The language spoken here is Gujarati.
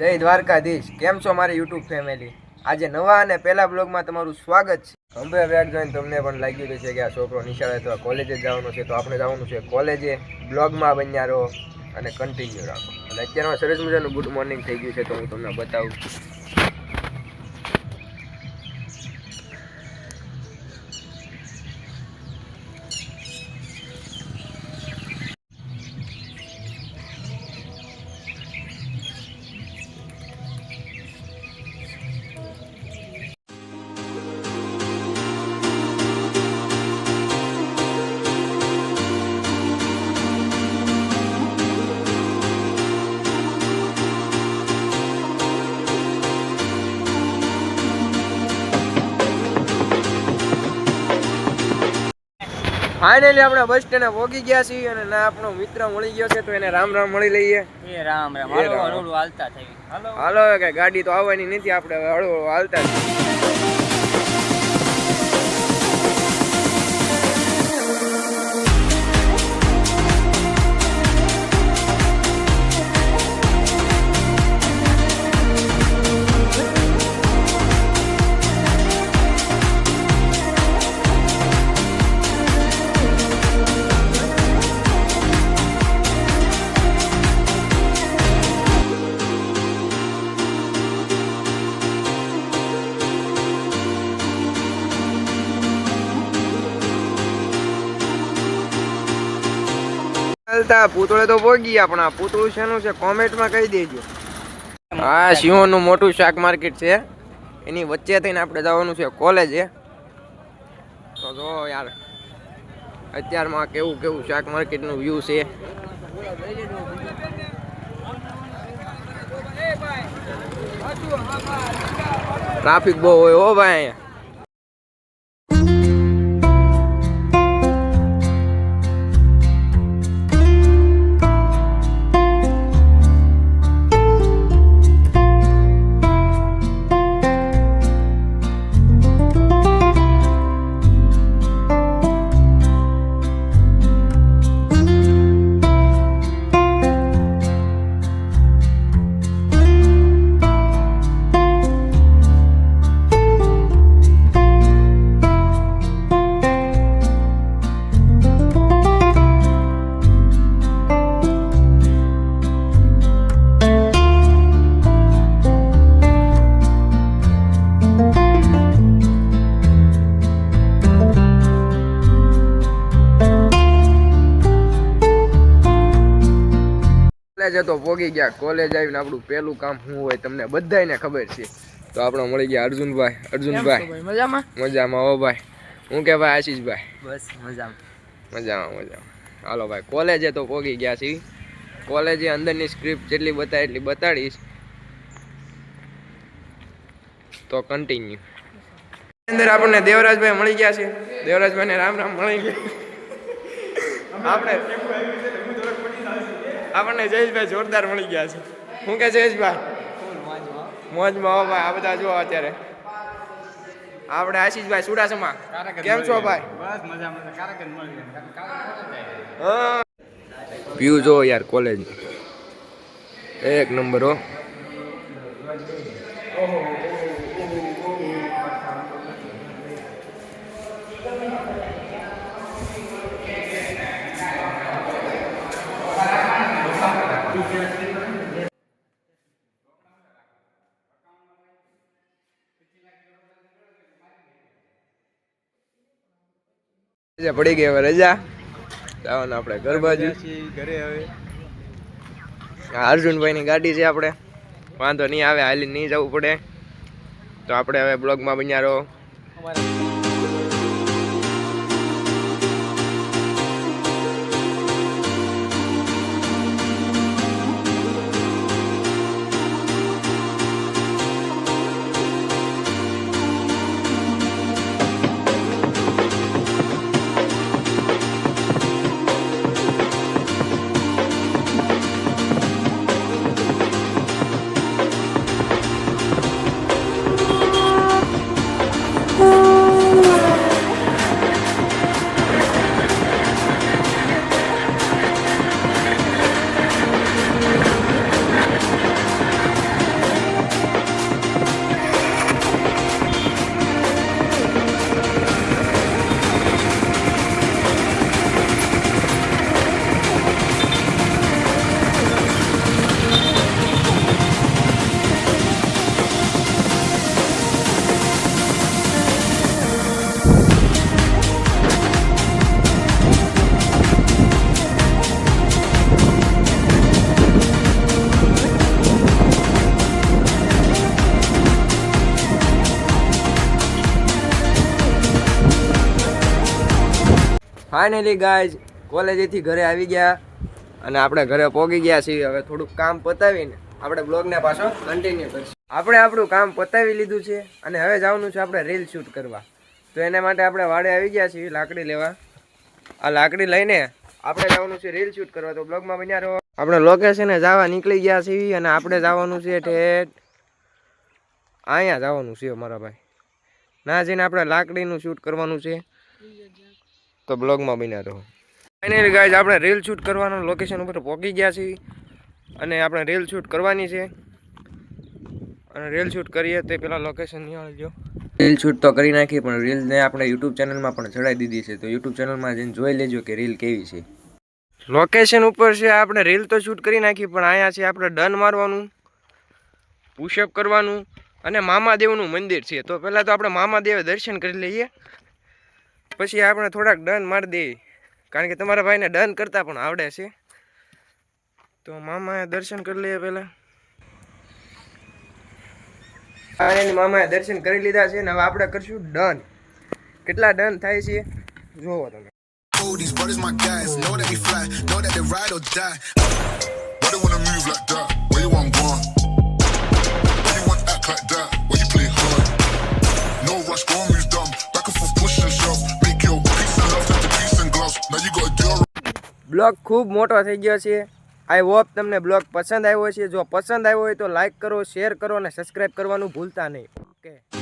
જય દ્વારકાધીશ. કેમ છો મારી યુટ્યુબ ફેમિલી? આજે નવા અને પહેલા બ્લોગમાં તમારું સ્વાગત છે. હવે બેગ જોઈને તમને પણ લાગ્યું છે કે આ છોકરો નિશાળે અથવા કોલેજે જવાનો છે, તો આપણે જવાનું છે કોલેજે. બ્લોગમાં બન્યા રહો અને કન્ટિન્યુ રાખો. અને અત્યારમાં સરસ મજાનું ગુડ મોર્નિંગ થઈ ગયું છે, તો હું તમને બતાવું. ફાઇનલી આપણે બસ સ્ટેન્ડે પહોંચી ગયા છીએ અને ના આપણો મિત્ર મળી ગયો છે, તો એને રામ રામ મળી લઈએ. રામ રામ. હાલો હાલતા થઈ. હાલો કે ગાડી તો આવવાની નથી, આપણે હવે હળવું હાલતા પૂતળે તો પહોંચી ગયા, પણ આ પૂતળું શેનું છે કોમેન્ટમાં કહી દેજો. હા, સિંહોનું મોટું શાક માર્કેટ છે, એની વચ્ચે થઈને આપણે જવાનું છે કોલેજે. તો જો યાર અત્યારમાં કેવું કેવું શાક માર્કેટનું વ્યૂ છે. ટ્રાફિક બહુ હોય હો ભાઈ અહીંયા. કોલેજ તો પોગી ગયા. કોલેજ આવીને આપણું પહેલું કામ શું હોય તમને બધાને ખબર છે. તો આપણે મળી ગયા અર્જુનભાઈ. અર્જુનભાઈ મજામાં? મજામાં હો ભાઈ. હું કે ભાઈ આશીષભાઈ? બસ મજામાં. મજામાં. હાલો ભાઈ, કોલેજે તો પોગી ગયા છીએ. કોલેજે અંદરની સ્ક્રિપ્ટ જેટલી બતાય એટલી બતાડીશ, તો કન્ટિન્યુ. અંદર આપણને દેવરાજભાઈ મળી ગયા છે. દેવરાજભાઈને રામ રામ મળી ગયા. આપણને જયેશભાઈ જોરદાર મળી ગયા છે. શું કે જયેશભાઈ? મોજમાં હો ભાઈ. આ બધા જુઓ અત્યારે આપણે આશીષભાઈ સુડાસમા. કેમ છો ભાઈ? બસ મજામાં. વ્યૂ જો યાર કોલેજ એક નંબર હો. પડી ગઈ હવે રજા. જવાનું આપણે ઘર બાજુ. ઘરે હવે અર્જુનભાઈ ની ગાડી છે, આપણે વાંધો નહીં આવે, હાલી નહીં જવું પડે. તો આપણે હવે બ્લોગમાં બન્યા રહો. ફાઇનલી ગાઈઝ કોલેજેથી ઘરે આવી ગયા અને આપણે ઘરે પહોંચી ગયા છીએ. હવે થોડુંક કામ પતાવીને આપણે બ્લોગને પાછો કન્ટિન્યુ કરીશું. આપણે આપણું કામ પતાવી લીધું છે અને હવે જવાનું છે આપણે રીલ શૂટ કરવા. તો એના માટે આપણે વાડે આવી ગયા છીએ લાકડી લેવા. આ લાકડી લઈને આપણે જવાનું છે રીલ શૂટ કરવા. તો બ્લોગમાં બન્યા રહો. આપણે લોકેશને જવા નીકળી ગયા છીએ અને આપણે જવાનું છે ઠેઠ અહીંયા જવાનું છે મારા ભાઈ. ના જઈને આપણે લાકડીનું શૂટ કરવાનું છે. તો બ્લોગમાં બન્યા રહો. ફાઇનલી ગાઈઝ આપણે રીલ શૂટ કરવાનું લોકેશન ઉપર પહોંચી ગયા છીએ અને આપણે રીલ શૂટ કરવાની છે. અને રીલ શૂટ કરીએ તે પેલા લોકેશન નિહાળજો. રીલ શૂટ તો કરી નાખી પણ રીલને આપણે યુટ્યુબ ચેનલમાં પણ ચડાવી દીધી છે. તો યુટ્યુબ ચેનલમાં જઈને જોઈ લેજો કે રીલ કેવી છે. લોકેશન ઉપર છે આપણે રીલ તો શૂટ કરી નાખી પણ અહીંયા છે આપણે ડન મારવાનું, પુશઅપ કરવાનું અને મામાદેવનું મંદિર છે. તો પહેલાં તો આપણે મામાદેવે દર્શન કરી લઈએ પછી આપણે થોડાક ડન મારી દઈએ કારણ કે તમારા ભાઈને ડન કરતા પણ આવડે છે. તો મામાએ દર્શન કરી લઈએ પહેલાં. મામાએ દર્શન કરી લીધા છે ને હવે આપણે કરશું ડન. કેટલા ડન થાય છે જોવો તમે. These brothers my guys, know that we fly, know that they ride or die. Why they wanna move like that? Where you want gone? Why you want act like that? Why you play hard? No rush, go on, move dumb. Back and forth, push and shove. Make your peace and love turn to peace and gloves. Now you gotta do it. Blog ખૂબ મોટો થઈ ગયો છે. આઈ હોપ તમને બ્લોગ પસંદ આવ્યો છે. જો પસંદ આવ્યો હોય તો લાઈક કરો, શેર કરો અને સબસ્ક્રાઈબ કરવાનું ભૂલતા નહીં. ઓકે.